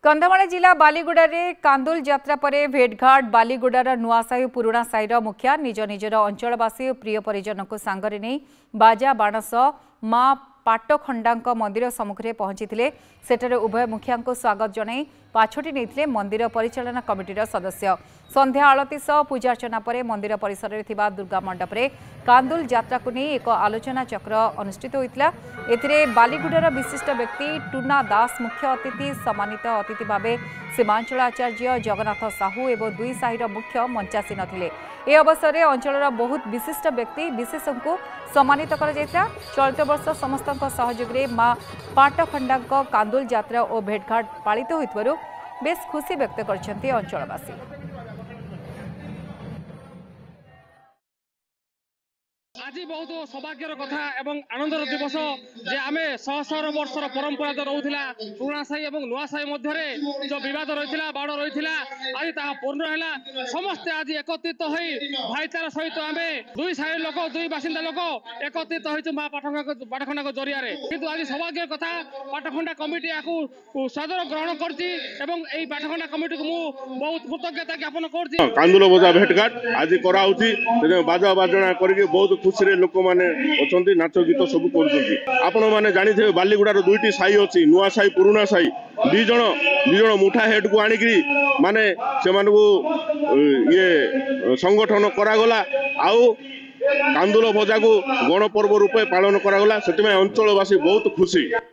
कंधमाल जिला बालीगुड़ा रे कांदुल यात्रा पर भेटघाट बालीगुड़ार नुआसाही पुराणा साईर मुखिया निज निजर अंचलवासी और प्रिय परिजन को सांगरे नहीं बाजा बाणस मां पाटखंडा मंदिर सम्मुखें पहुंची सेठारे उभय मुखिया को स्वागत जन पाछोटी नहीं मंदिर परिचालना कमिटीर सदस्य संध्या आलती सह पूजार्चना पर मंदिर परिसर में दुर्गा मंडप में कांदुल यात्रा को नहीं एक आलोचना चक्र अनुष्ठित होता। बालीगुड़ार विशिष्ट व्यक्ति टूना दास मुख्य अतिथि सम्मानित अतिथि भाव सीमांचल आचार्य जगन्नाथ साहू और दुई साहिर मुख्य मंचासीन थे। ए अवसर में अंचल बहुत विशिष्ट व्यक्ति विशेष को सम्मानित चलित वर्ष समस्त सहयोग में मां पाटखंडा कांदुल यात्रा और भेटघाट पालित होइतबारु बेस खुशी व्यक्त करछन्ती अंचलवासी। आज बहुत सौभाग्यर कथा एवं आनंदर दिवस जे आमे शह शह वर्षर परंपरा तो रोला पुराणा साही और नुआ साही मध्य जो बद रही बाड़ रही आज ता पूर्ण है समस्ते आज एकत्रित हो भाईचारा सहित आम दुई साही लोक दुई बासिंदा लोक एकत्रित हो माँ पाटखंडा जरिया किंतु आज सौभाग्य कथा पाटखंडा कमिटी या सादर ग्रहण कर पाटखंडा कमिटी को मुझे बहुत कृतज्ञता ज्ञापन कर कांदुल बजा भेटघाट आज कराऊँगी बाजा बाजना करके बहुत खुशी रे लोक माने अछंती नाच गीत सब कर माने जानी थे बालीगुड़ार दुईटी साई अच्छी नुआ साई पुराणा साई दी जन मुठा हेड को आनिकी माने से ये संगठन करागला आउ कांदुल भजा को गणपर्व रूपे पालन करागला से अंचलवासी बहुत खुशी।